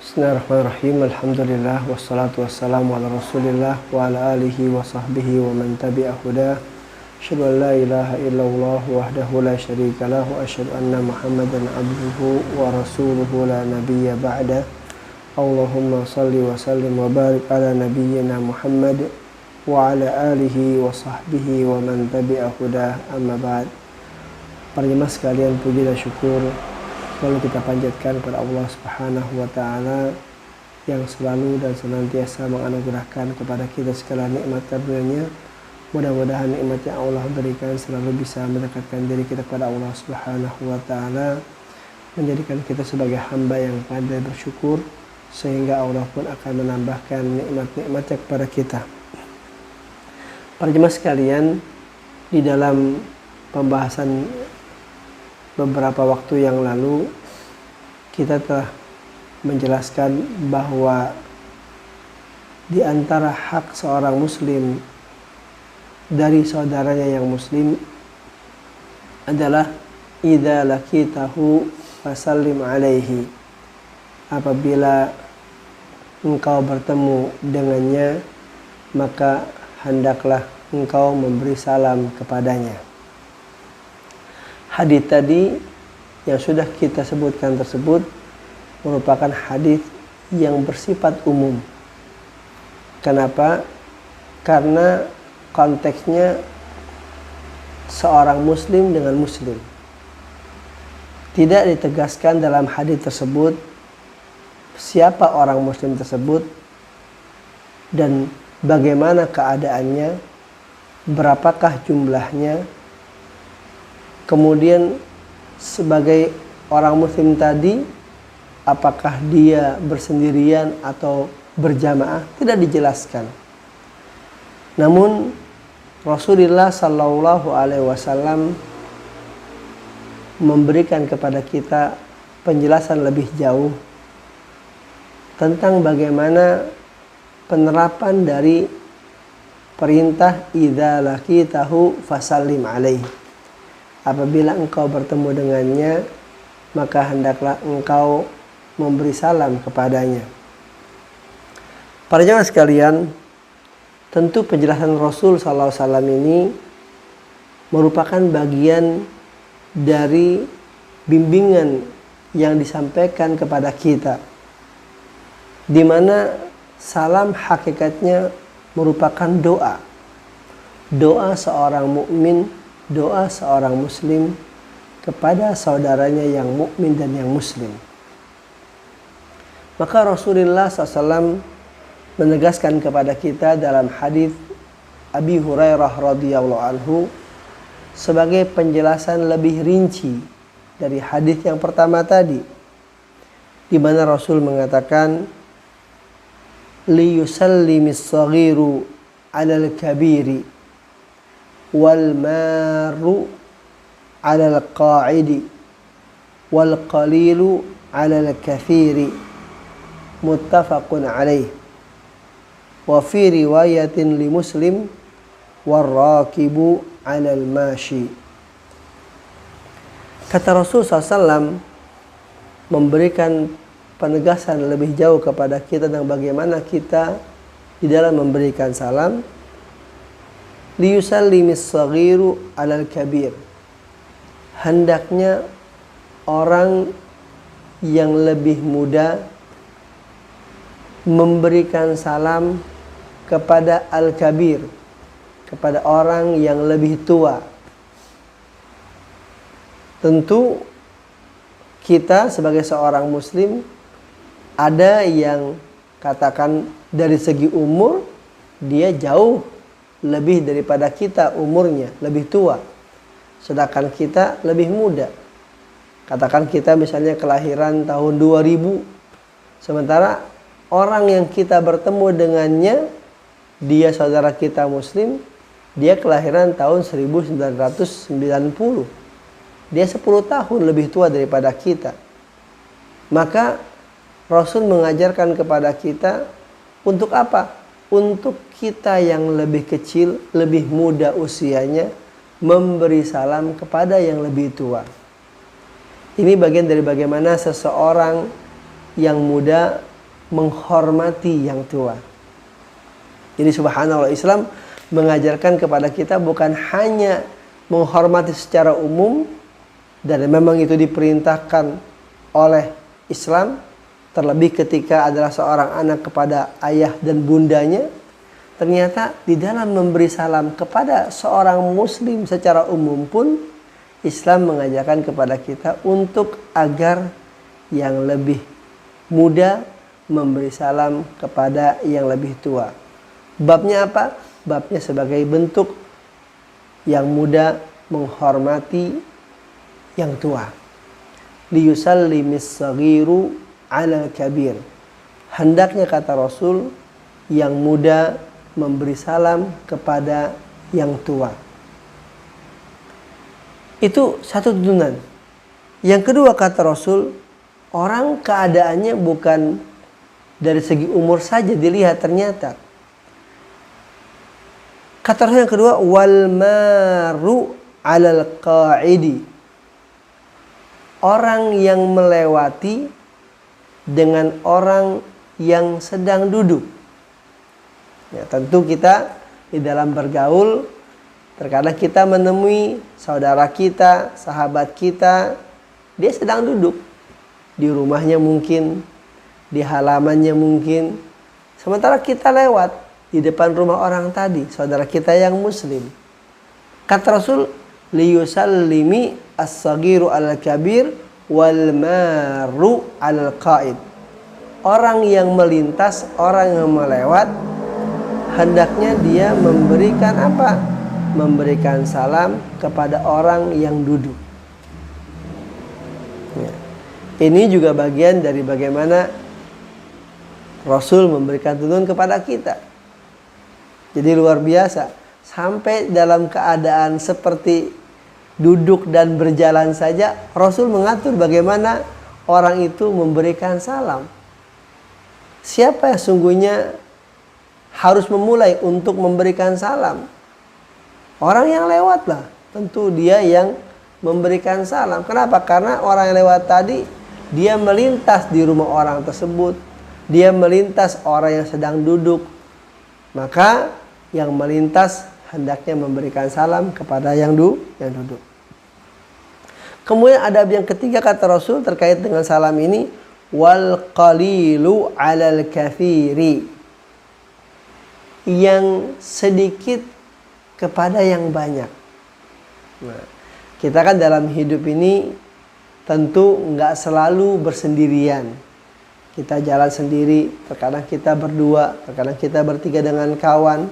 Bismillahirrahmanirrahim. Alhamdulillah wassalatu wassalamu ala Rasulillah wa ala alihi wa sahbihi wa man tabi'a huda. Asyhadu an la ilaha illallah wahdahu la syarika lah wa asyhadu anna Muhammadan abduhu wa rasuluhu la nabiyya ba'da. Allahumma salli wa sallim wa barik ala nabiyyina Muhammad wa ala alihi wa sahbihi wa man tabi'a huda. Amma ba'd. Para jemaah sekalian, puji dan syukur selalu kita panjatkan kepada Allah Subhanahu wa taala yang selalu dan senantiasa menganugerahkan kepada kita segala nikmat karunia-Nya. Mudah-mudahan nikmat yang Allah berikan selalu bisa mendekatkan diri kita kepada Allah Subhanahu wa taala, menjadikan kita sebagai hamba yang pandai bersyukur, sehingga Allah pun akan menambahkan nikmat-nikmatnya kepada kita. Para jemaah sekalian, di dalam pembahasan beberapa waktu yang lalu kita telah menjelaskan bahwa di antara hak seorang muslim dari saudaranya yang muslim adalah idza laqitahu fasallim alaihi. Apabila engkau bertemu dengannya, maka hendaklah engkau memberi salam kepadanya. Hadis tadi yang sudah kita sebutkan tersebut merupakan hadis yang bersifat umum. Kenapa? Karena konteksnya seorang muslim dengan muslim. Tidak ditegaskan dalam hadis tersebut siapa orang muslim tersebut dan bagaimana keadaannya, berapakah jumlahnya. Kemudian sebagai orang muslim tadi, apakah dia bersendirian atau berjamaah, tidak dijelaskan. Namun Rasulullah Sallallahu Alaihi Wasallam memberikan kepada kita penjelasan lebih jauh tentang bagaimana penerapan dari perintah idza laqitahu fasallim alaihi. Apabila engkau bertemu dengannya, maka hendaklah engkau memberi salam kepadanya. Para jemaah sekalian, tentu penjelasan Rasul SAW ini merupakan bagian dari bimbingan yang disampaikan kepada kita, di mana salam hakikatnya merupakan doa seorang mukmin, doa seorang muslim kepada saudaranya yang mukmin dan yang muslim. Maka Rasulullah SAW menegaskan kepada kita dalam hadis Abi Hurairah radhiyallahu anhu sebagai penjelasan lebih rinci dari hadis yang pertama tadi, di mana Rasul mengatakan li yusallimis saghiru 'alal kabiri wal maru 'alal qa'idi wal qalilu 'alal kathiri, muttafaqun alaih. Wa fi riwayatin li Muslim war rakibu 'alal mashi. Kata Rasul SAW memberikan penegasan lebih jauh kepada kita tentang bagaimana kita di dalam memberikan salam. Liyusallimis saghiru 'alal kabir. Hendaknya orang yang lebih muda memberikan salam kepada al-kabir, kepada orang yang lebih tua. Tentu kita sebagai seorang muslim, ada yang katakan dari segi umur dia jauh lebih daripada kita, umurnya lebih tua, sedangkan kita lebih muda. Katakan kita misalnya kelahiran tahun 2000, sementara orang yang kita bertemu dengannya, dia saudara kita muslim, dia kelahiran tahun 1990. Dia 10 tahun lebih tua daripada kita. Maka Rasul mengajarkan kepada kita untuk apa? Untuk kita yang lebih kecil, lebih muda usianya, memberi salam kepada yang lebih tua. Ini bagian dari bagaimana seseorang yang muda menghormati yang tua. Jadi subhanallah, Islam mengajarkan kepada kita bukan hanya menghormati secara umum, dan memang itu diperintahkan oleh Islam, terlebih ketika adalah seorang anak kepada ayah dan bundanya. Ternyata di dalam memberi salam kepada seorang muslim secara umum pun Islam mengajarkan kepada kita untuk agar yang lebih muda memberi salam kepada yang lebih tua. Babnya apa? Babnya sebagai bentuk yang muda menghormati yang tua. Liyusallimis saghiru 'alal kabir. Hendaknya, kata Rasul, yang muda memberi salam kepada yang tua. Itu satu tuntunan. Yang kedua, kata Rasul, orang keadaannya bukan dari segi umur saja dilihat ternyata. Kata Rasul yang kedua, wal maru 'alal qa'idi. Orang yang melewati dengan orang yang sedang duduk. Ya, tentu kita di dalam bergaul terkadang kita menemui saudara kita, sahabat kita, dia sedang duduk di rumahnya mungkin, di halamannya mungkin, sementara kita lewat di depan rumah orang tadi, saudara kita yang muslim. Kata Rasul, liyusallimi as-saghiru al-kabir wal maru al-qa'id. Orang yang melintas, orang yang melewat, hendaknya dia memberikan apa? Memberikan salam kepada orang yang duduk. Ya. Ini juga bagian dari bagaimana Rasul memberikan tuntunan kepada kita. Jadi luar biasa. Sampai dalam keadaan seperti duduk dan berjalan saja, Rasul mengatur bagaimana orang itu memberikan salam. Siapa yang sungguhnya harus memulai untuk memberikan salam? Orang yang lewat lah. Tentu dia yang memberikan salam. Kenapa? Karena orang yang lewat tadi, dia melintas di rumah orang tersebut. Dia melintas orang yang sedang duduk. Maka yang melintas hendaknya memberikan salam kepada yang duduk. Kemudian adab yang ketiga, kata Rasul terkait dengan salam ini, wal qalilu 'alal katsiri. Yang sedikit kepada yang banyak. Nah, kita kan dalam hidup ini tentu nggak selalu bersendirian. Kita jalan sendiri, terkadang kita berdua, terkadang kita bertiga dengan kawan.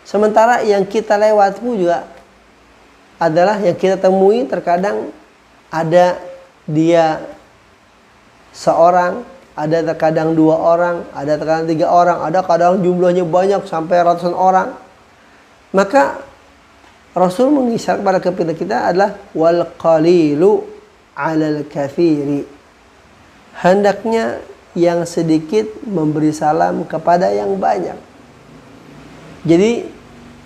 Sementara yang kita lewat pun juga adalah yang kita temui, terkadang ada dia seorang, ada terkadang 2 orang, ada terkadang 3 orang, ada kadang jumlahnya banyak sampai ratusan orang. Maka Rasul mengisyaratkan kepada kita adalah wal qalilu 'alal katsiri. Hendaknya yang sedikit memberi salam kepada yang banyak. Jadi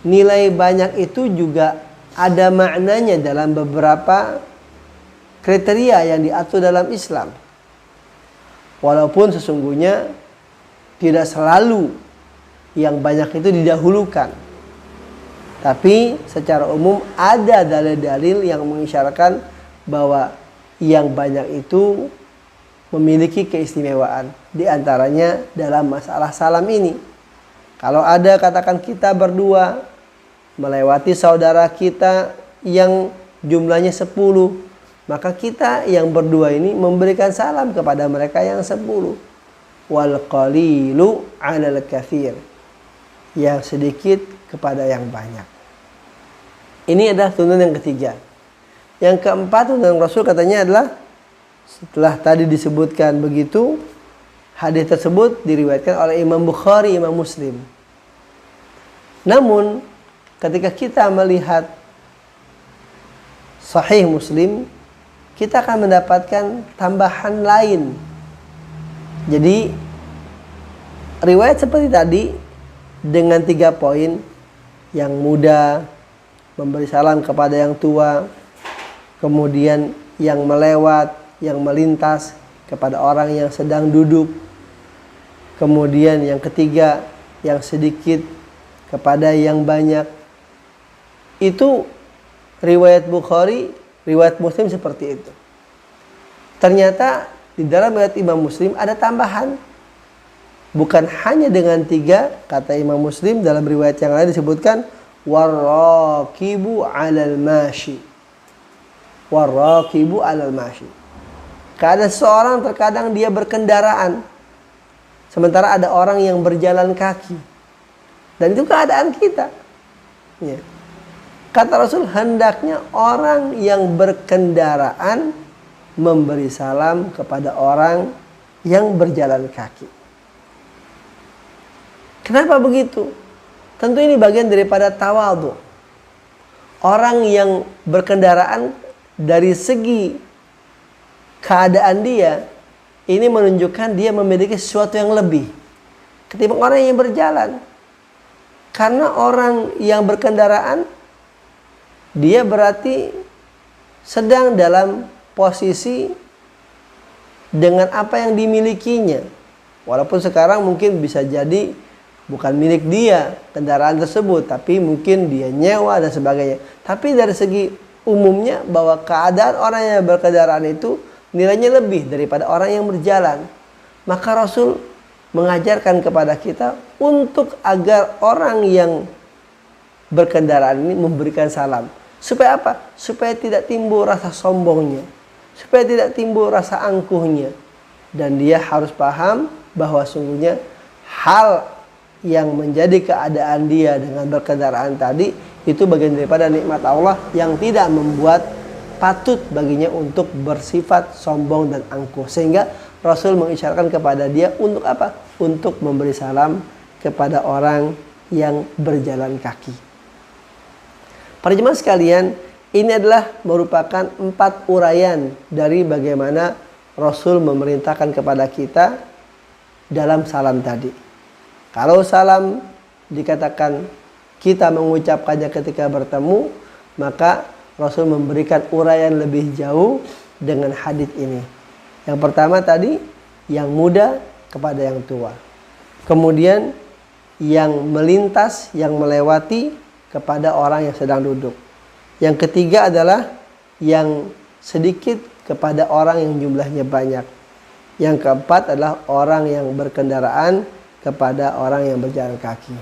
nilai banyak itu juga ada maknanya dalam beberapa kriteria yang diatur dalam Islam. Walaupun sesungguhnya tidak selalu yang banyak itu didahulukan. Tapi secara umum ada dalil-dalil yang mengisyaratkan bahwa yang banyak itu memiliki keistimewaan. Di antaranya dalam masalah salam ini. Kalau ada, katakan kita berdua melewati saudara kita yang jumlahnya 10, maka kita yang berdua ini memberikan salam kepada mereka yang 10. Wal qalilu 'alal katsir. Yang sedikit kepada yang banyak. Ini adalah tuntunan yang ketiga. Yang keempat, tuntunan Rasul katanya adalah, setelah tadi disebutkan begitu, hadis tersebut diriwayatkan oleh Imam Bukhari, Imam Muslim. Namun ketika kita melihat Sahih Muslim, kita akan mendapatkan tambahan lain. Jadi riwayat seperti tadi dengan 3 poin, yang muda memberi salam kepada yang tua, kemudian yang melewat, yang melintas kepada orang yang sedang duduk, Kemudian yang ketiga, yang sedikit kepada yang banyak. Itu riwayat Bukhari, riwayat Muslim seperti itu. Ternyata di dalam riwayat Imam Muslim ada tambahan. Bukan hanya dengan 3, kata Imam Muslim, dalam riwayat yang lain disebutkan warraqibu 'alal mashi. Warraqibu 'alal mashi. Ada seorang terkadang dia berkendaraan, sementara ada orang yang berjalan kaki. Dan itu keadaan kita. Ya. Kata Rasul, hendaknya orang yang berkendaraan memberi salam kepada orang yang berjalan kaki. Kenapa begitu? Tentu ini bagian daripada tawadhu. Orang yang berkendaraan dari segi keadaan dia, ini menunjukkan dia memiliki sesuatu yang lebih ketimbang orang yang berjalan. Karena orang yang berkendaraan, dia berarti sedang dalam posisi dengan apa yang dimilikinya. Walaupun sekarang mungkin bisa jadi bukan milik dia kendaraan tersebut, tapi mungkin dia nyewa dan sebagainya. Tapi dari segi umumnya bahwa keadaan orang yang berkendaraan itu nilainya lebih daripada orang yang berjalan. Maka Rasul mengajarkan kepada kita untuk agar orang yang berkendaraan ini memberikan salam. Supaya apa? Supaya tidak timbul rasa sombongnya, supaya tidak timbul rasa angkuhnya. Dan dia harus paham bahwa sungguhnya hal yang menjadi keadaan dia dengan berkendaraan tadi itu bagian daripada nikmat Allah yang tidak membuat patut baginya untuk bersifat sombong dan angkuh. Sehingga Rasul mengisyaratkan kepada dia untuk apa? Untuk memberi salam kepada orang yang berjalan kaki. Para jemaah sekalian, ini adalah merupakan 4 uraian dari bagaimana Rasul memerintahkan kepada kita dalam salam tadi. Kalau salam dikatakan kita mengucapkannya ketika bertemu, maka Rasul memberikan uraian lebih jauh dengan hadis ini. Yang pertama tadi, yang muda kepada yang tua. Kemudian yang melintas, yang melewati kepada orang yang sedang duduk. Yang ketiga adalah yang sedikit kepada orang yang jumlahnya banyak. Yang keempat adalah orang yang berkendaraan kepada orang yang berjalan kaki.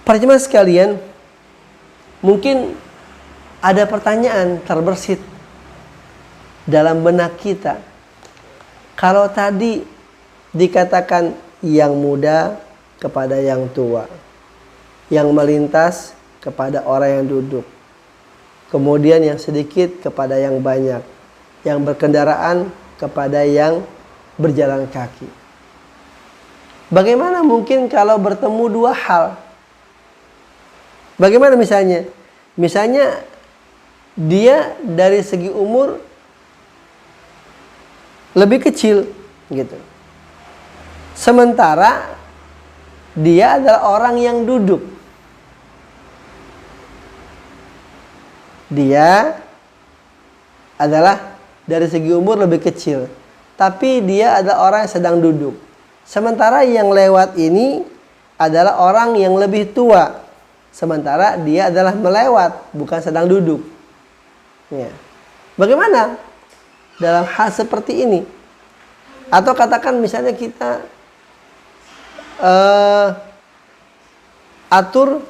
Para jemaah sekalian, mungkin ada pertanyaan terbersit dalam benak kita. Kalau tadi dikatakan yang muda kepada yang tua, yang melintas kepada orang yang duduk, kemudian yang sedikit kepada yang banyak, yang berkendaraan kepada yang berjalan kaki. Bagaimana mungkin kalau bertemu 2 hal? Bagaimana misalnya? Misalnya dia dari segi umur lebih kecil gitu. Sementara dia adalah orang yang duduk. Dia adalah dari segi umur lebih kecil, tapi dia adalah orang yang sedang duduk. Sementara yang lewat ini adalah orang yang lebih tua, sementara dia adalah melewat, bukan sedang duduk. Ya. Bagaimana dalam hal seperti ini? Atau katakan misalnya kita atur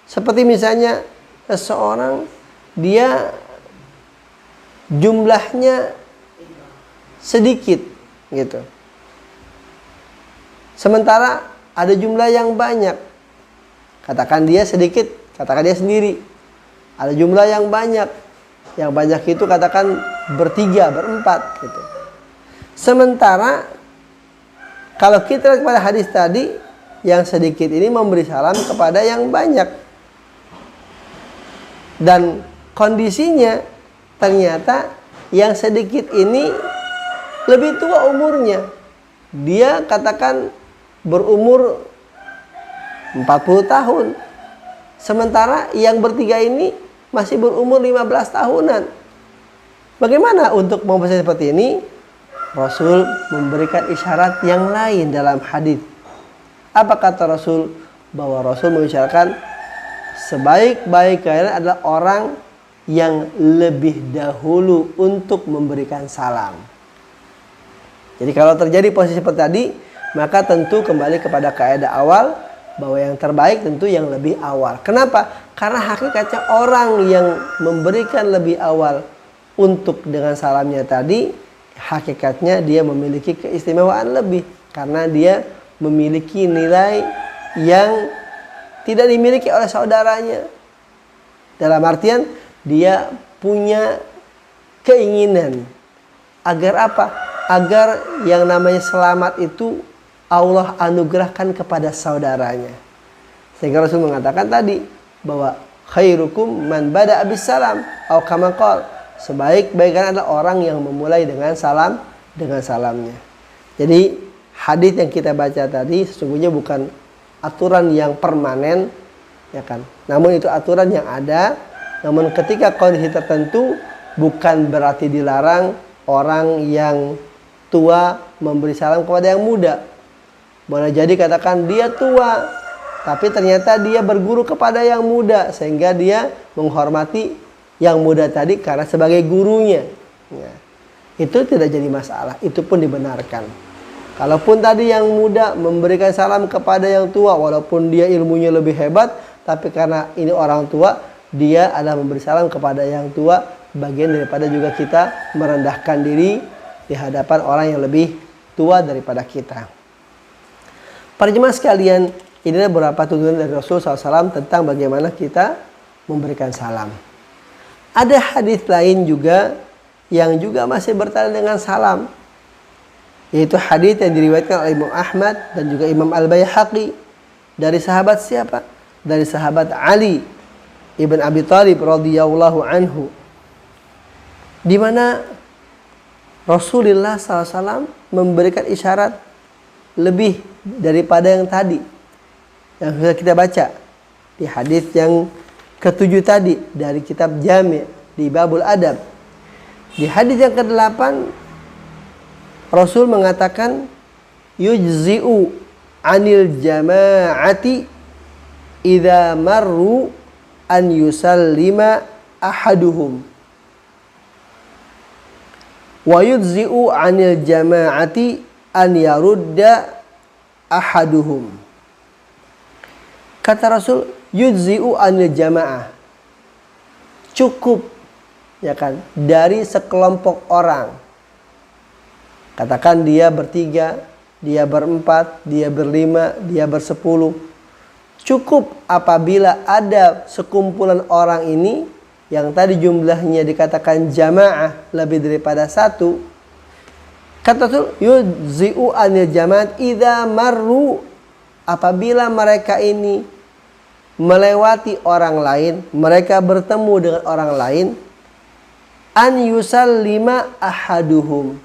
seperti misalnya seseorang dia jumlahnya sedikit gitu, sementara ada jumlah yang banyak. Katakan dia sedikit, katakan dia sendiri. Ada jumlah yang banyak itu katakan bertiga, berempat gitu. Sementara kalau kita lihat pada hadis tadi, yang sedikit ini memberi salam kepada yang banyak. Dan kondisinya ternyata yang sedikit ini lebih tua umurnya. Dia katakan berumur 40 tahun. Sementara yang bertiga ini masih berumur 15 tahunan. Bagaimana untuk mempersiapkan seperti ini? Rasul memberikan isyarat yang lain dalam hadis. Apa kata Rasul? Bahwa Rasul mengisyaratkan sebaik-baik kalian adalah orang yang lebih dahulu untuk memberikan salam. Jadi kalau terjadi posisi seperti tadi, maka tentu kembali kepada kaidah awal bahwa yang terbaik tentu yang lebih awal. Kenapa? Karena hakikatnya orang yang memberikan lebih awal untuk dengan salamnya tadi, hakikatnya dia memiliki keistimewaan lebih karena dia memiliki nilai yang tidak dimiliki oleh saudaranya. Dalam artian dia punya keinginan agar apa? Agar yang namanya selamat itu Allah anugerahkan kepada saudaranya. Sehingga Rasul mengatakan tadi bahwa khairukum man bada'a bis salam atau kama qala, sebaik-baiknya adalah orang yang memulai dengan salamnya. Jadi hadis yang kita baca tadi sesungguhnya bukan aturan yang permanen, ya kan? Namun itu aturan yang ada. Namun ketika kondisi tertentu bukan berarti dilarang orang yang tua memberi salam kepada yang muda. Boleh jadi katakan dia tua, tapi ternyata dia berguru kepada yang muda sehingga dia menghormati yang muda tadi karena sebagai gurunya. Ya. Itu tidak jadi masalah, itu pun dibenarkan. Kalaupun tadi yang muda memberikan salam kepada yang tua walaupun dia ilmunya lebih hebat, tapi karena ini orang tua, dia adalah memberi salam kepada yang tua, bagian daripada juga kita merendahkan diri di hadapan orang yang lebih tua daripada kita. Para jemaah sekalian, ini adalah beberapa tuntunan dari Rasul SAW tentang bagaimana kita memberikan salam. Ada hadis lain juga yang juga masih berkaitan dengan salam, yaitu hadis yang diriwayatkan oleh Imam Ahmad dan juga Imam Al-Baihaqi dari sahabat siapa? Dari sahabat Ali ibn Abi Thalib radhiyallahu anhu, di mana Rasulullah SAW memberikan isyarat lebih daripada yang tadi yang sudah kita baca di hadis yang ke-7 tadi dari kitab Jami' di Babul Adab. Di hadis yang ke-8 Rasul mengatakan yujzi'u 'anil jama'ati idza marru an yusallima ahaduhum wa yujzi'u 'anil jama'ati an yarudda ahaduhum. Kata Rasul, yujzi'u 'anil jama'ah, cukup, ya kan, dari sekelompok orang. Katakan dia bertiga, dia berempat, dia berlima, dia bersepuluh. Cukup apabila ada sekumpulan orang ini yang tadi jumlahnya dikatakan jamaah lebih daripada satu. Kata Rasul, yujzi'u 'anil jama'at idza marru, apabila mereka ini melewati orang lain, mereka bertemu dengan orang lain, an yusallima ahaduhum,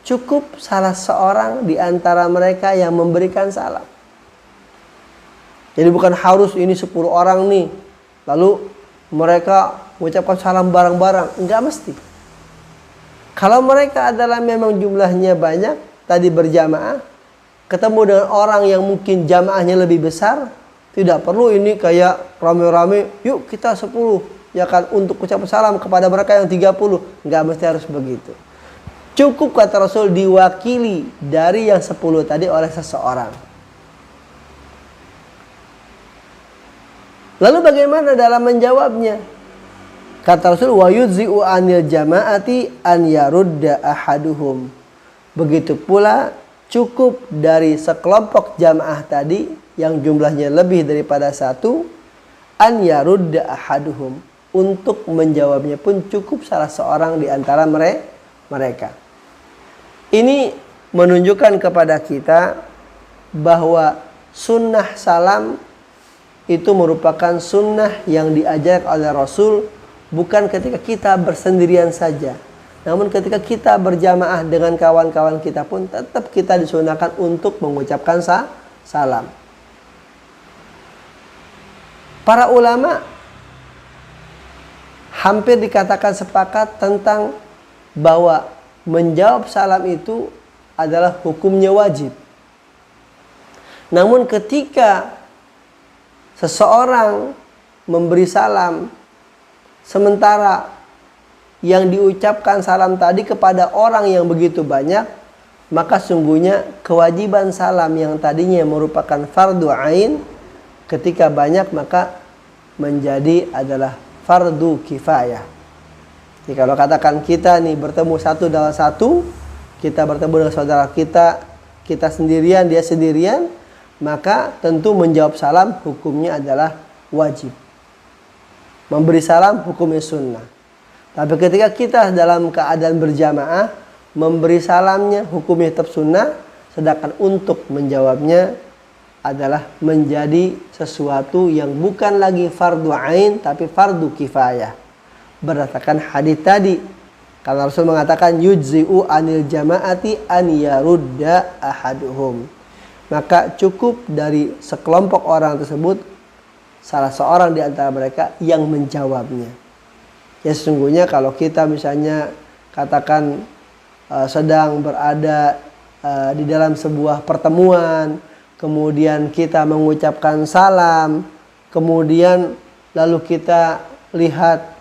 cukup salah seorang di antara mereka yang memberikan salam. Jadi bukan harus ini 10 orang nih, lalu mereka mengucapkan salam bareng-bareng, enggak mesti. Kalau mereka adalah memang jumlahnya banyak, tadi berjamaah, ketemu dengan orang yang mungkin jamaahnya lebih besar, tidak perlu ini kayak rame-rame, yuk kita 10, ya kan, untuk ucap salam kepada mereka yang 30, enggak mesti harus begitu. Cukup kata Rasul diwakili dari yang 10 tadi oleh seseorang. Lalu bagaimana dalam menjawabnya? Kata Rasul, wa yujzi'u 'anil jama'ati an yarudda ahaduhum. Begitu pula cukup dari sekelompok jamaah tadi yang jumlahnya lebih daripada satu, an yarudda ahaduhum, untuk menjawabnya pun cukup salah seorang di antara mereka. Ini menunjukkan kepada kita bahwa sunnah salam itu merupakan sunnah yang diajarkan oleh Rasul, bukan ketika kita bersendirian saja, namun ketika kita berjamaah dengan kawan-kawan kita pun tetap kita disunahkan untuk mengucapkan salam. Para ulama hampir dikatakan sepakat tentang bahwa menjawab salam itu adalah hukumnya wajib. Namun ketika seseorang memberi salam, sementara yang diucapkan salam tadi kepada orang yang begitu banyak, maka sungguhnya kewajiban salam yang tadinya merupakan fardu ain, ketika banyak maka menjadi adalah fardu kifayah. Jadi kalau katakan kita nih bertemu satu dalam satu, kita bertemu dengan saudara kita, kita sendirian, dia sendirian, maka tentu menjawab salam hukumnya adalah wajib. Memberi salam hukumnya sunnah. Tapi ketika kita dalam keadaan berjamaah, memberi salamnya hukumnya tetap sunnah, sedangkan untuk menjawabnya adalah menjadi sesuatu yang bukan lagi fardu ain tapi fardu kifayah. Berdasarkan hadis tadi, karena Rasul mengatakan yujzi'u anil jama'ati an yarudda ahaduhum. Maka cukup dari sekelompok orang tersebut salah seorang di antara mereka yang menjawabnya. Ya sesungguhnya kalau kita misalnya katakan sedang berada di dalam sebuah pertemuan, kemudian kita mengucapkan salam, kemudian lalu kita lihat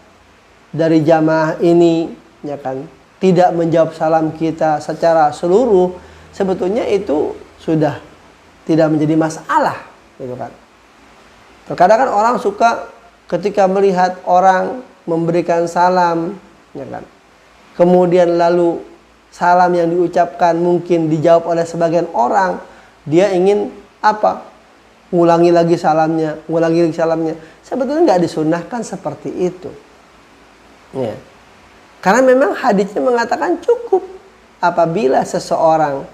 dari jamaah ini ya kan tidak menjawab salam kita secara seluruh, sebetulnya itu sudah tidak menjadi masalah gitu kan. Terkadang kan orang suka ketika melihat orang memberikan salam ya kan, kemudian lalu salam yang diucapkan mungkin dijawab oleh sebagian orang, dia ingin apa? Ngulangi lagi salamnya, ngulangi lagi salamnya. Sebetulnya nggak disunahkan seperti itu. Ya. Karena memang hadisnya mengatakan cukup apabila seseorang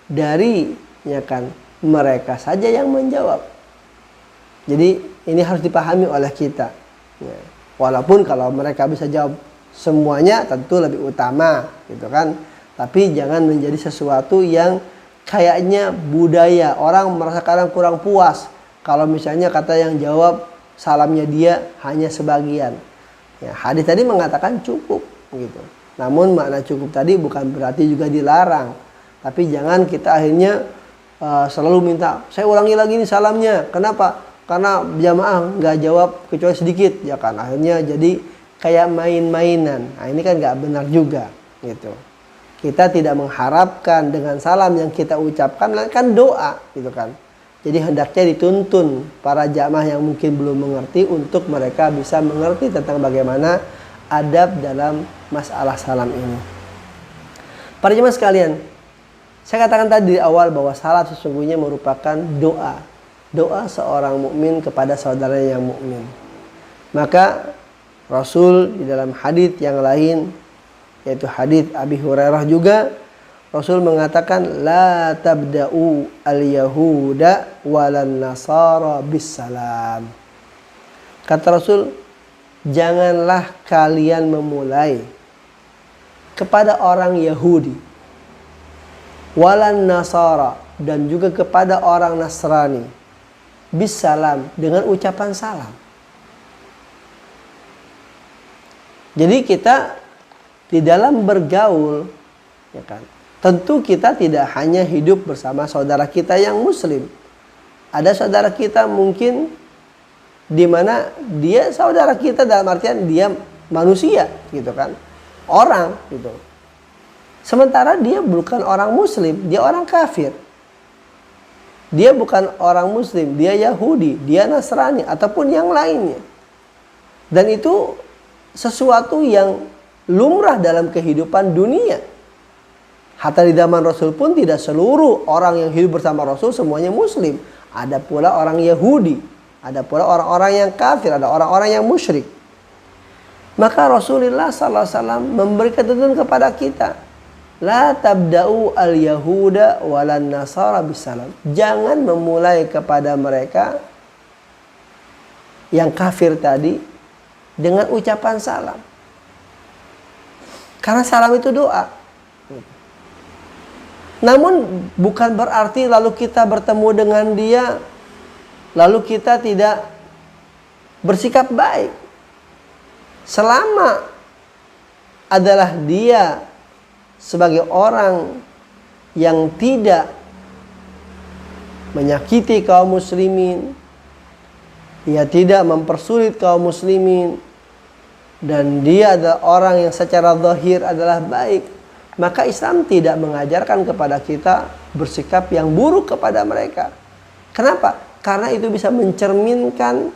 dari ya kan mereka saja yang menjawab. Jadi ini harus dipahami oleh kita. Ya. Walaupun kalau mereka bisa jawab semuanya tentu lebih utama gitu kan. Tapi jangan menjadi sesuatu yang kayaknya budaya. Orang merasa kadang kurang puas kalau misalnya kata yang jawab salamnya dia hanya sebagian. Ya, hadis tadi mengatakan cukup gitu. Namun makna cukup tadi bukan berarti juga dilarang. Tapi jangan kita akhirnya selalu minta, saya ulangi lagi nih salamnya. Kenapa? Karena jamaah nggak jawab kecuali sedikit, ya kan. Akhirnya jadi kayak main-mainan. Nah ini kan nggak benar juga, gitu. Kita tidak mengharapkan dengan salam yang kita ucapkan kan doa, gitu kan. Jadi hendaknya dituntun para jamaah yang mungkin belum mengerti untuk mereka bisa mengerti tentang bagaimana adab dalam masalah salam ini. Para jemaah sekalian, saya katakan tadi di awal bahwa salam sesungguhnya merupakan doa. Doa seorang mukmin kepada saudaranya yang mukmin. Maka Rasul di dalam hadis yang lain, yaitu hadis Abi Hurairah juga, Rasul mengatakan la tabda'u al-yahuda walan nasara bis-salam. Kata Rasul, janganlah kalian memulai kepada orang Yahudi walan nasara dan juga kepada orang Nasrani bisalam dengan ucapan salam. Jadi kita di dalam bergaul ya kan, tentu kita tidak hanya hidup bersama saudara kita yang muslim. Ada saudara kita mungkin di mana dia saudara kita dalam artian dia manusia gitu kan, orang gitu. Sementara dia bukan orang muslim, dia orang kafir. Dia bukan orang muslim, dia Yahudi, dia Nasrani ataupun yang lainnya. Dan itu sesuatu yang lumrah dalam kehidupan dunia. Hatta di zaman Rasul pun tidak seluruh orang yang hidup bersama Rasul semuanya muslim. Ada pula orang Yahudi, ada pula orang-orang yang kafir, ada orang-orang yang musyrik. Maka Rasulullah SAW memberikan tuntunan kepada kita, la tabda'u al-yahuda walan nasara bisalam. Jangan memulai kepada mereka yang kafir tadi dengan ucapan salam. Karena salam itu doa. Namun bukan berarti lalu kita bertemu dengan dia lalu kita tidak bersikap baik. Selama adalah dia sebagai orang yang tidak menyakiti kaum muslimin, dia tidak mempersulit kaum muslimin, dan dia adalah orang yang secara zahir adalah baik, maka Islam tidak mengajarkan kepada kita bersikap yang buruk kepada mereka. Kenapa? Karena itu bisa mencerminkan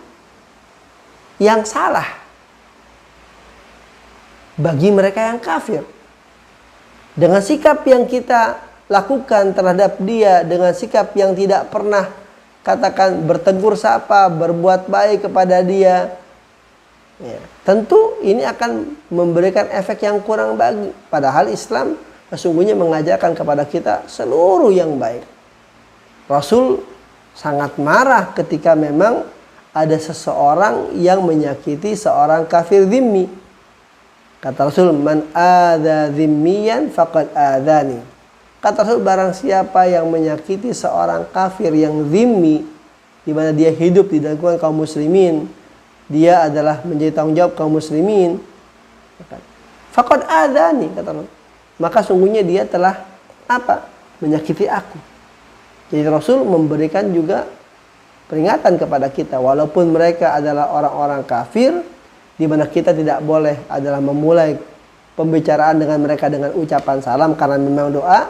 yang salah bagi mereka yang kafir. Dengan sikap yang kita lakukan terhadap dia, dengan sikap yang tidak pernah katakan bertegur sapa, berbuat baik kepada dia, ya, tentu ini akan memberikan efek yang kurang baik. Padahal Islam sesungguhnya mengajarkan kepada kita seluruh yang baik. Rasul sangat marah ketika memang ada seseorang yang menyakiti seorang kafir zimmi. Kata Rasul, man adza zimmiyan faqad adzani. Kata Rasul, barang siapa yang menyakiti seorang kafir yang zimmi, di mana dia hidup di lingkungan kaum muslimin, dia adalah menjadi tanggung jawab kaum muslimin, faqad adzani, kata Rasul, maka sungguhnya dia telah apa? Menyakiti aku. Jadi Rasul memberikan juga peringatan kepada kita, walaupun mereka adalah orang-orang kafir, di mana kita tidak boleh adalah memulai pembicaraan dengan mereka dengan ucapan salam karena memang doa,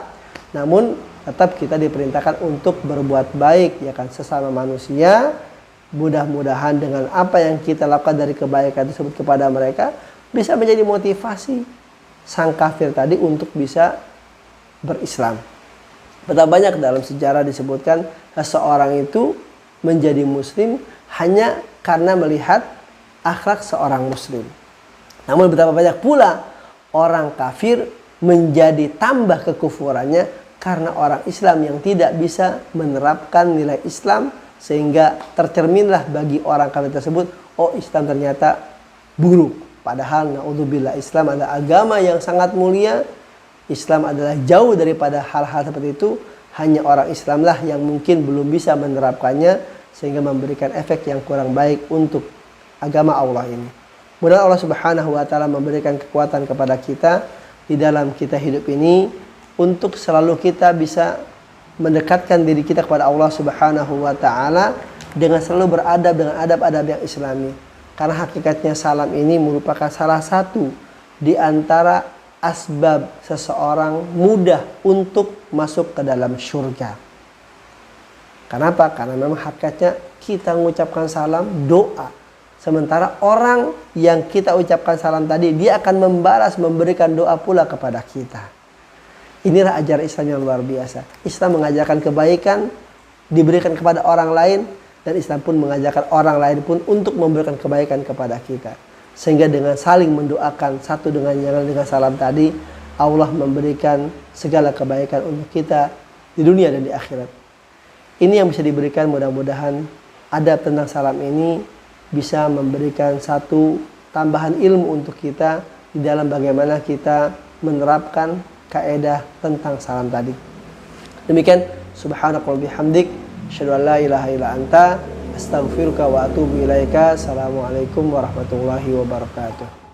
namun tetap kita diperintahkan untuk berbuat baik, ya kan, sesama manusia. Mudah-mudahan dengan apa yang kita lakukan dari kebaikan tersebut kepada mereka bisa menjadi motivasi sang kafir tadi untuk bisa berislam. Betapa banyak dalam sejarah disebutkan seseorang itu menjadi muslim hanya karena melihat akhlak seorang muslim. Namun betapa banyak pula orang kafir menjadi tambah kekufurannya karena orang Islam yang tidak bisa menerapkan nilai Islam, sehingga tercerminlah bagi orang kafir tersebut, oh Islam ternyata buruk. Padahal naudzubillah, Islam adalah agama yang sangat mulia. Islam adalah jauh daripada hal-hal seperti itu. Hanya orang Islamlah yang mungkin belum bisa menerapkannya, sehingga memberikan efek yang kurang baik untuk agama Allah ini. Mudah Allah Subhanahu wa taala memberikan kekuatan kepada kita di dalam kita hidup ini untuk selalu kita bisa mendekatkan diri kita kepada Allah Subhanahu wa taala dengan selalu beradab dengan adab-adab yang Islami. Karena hakikatnya salam ini merupakan salah satu di antara asbab seseorang mudah untuk masuk ke dalam surga. Kenapa? Karena memang hakikatnya kita mengucapkan salam doa. Sementara orang yang kita ucapkan salam tadi, dia akan membalas, memberikan doa pula kepada kita. Inilah ajaran Islam yang luar biasa. Islam mengajarkan kebaikan, diberikan kepada orang lain, dan Islam pun mengajarkan orang lain pun untuk memberikan kebaikan kepada kita. Sehingga dengan saling mendoakan satu dengan yang lain dengan salam tadi, Allah memberikan segala kebaikan untuk kita di dunia dan di akhirat. Ini yang bisa diberikan, mudah-mudahan adab tentang salam ini bisa memberikan satu tambahan ilmu untuk kita di dalam bagaimana kita menerapkan kaidah tentang salam tadi. Demikian, subhanakallahumma bihamdik, asyhadu an la ilaha illa anta, astaghfiruka wa atubu ilaika. Assalamualaikum warahmatullahi wabarakatuh.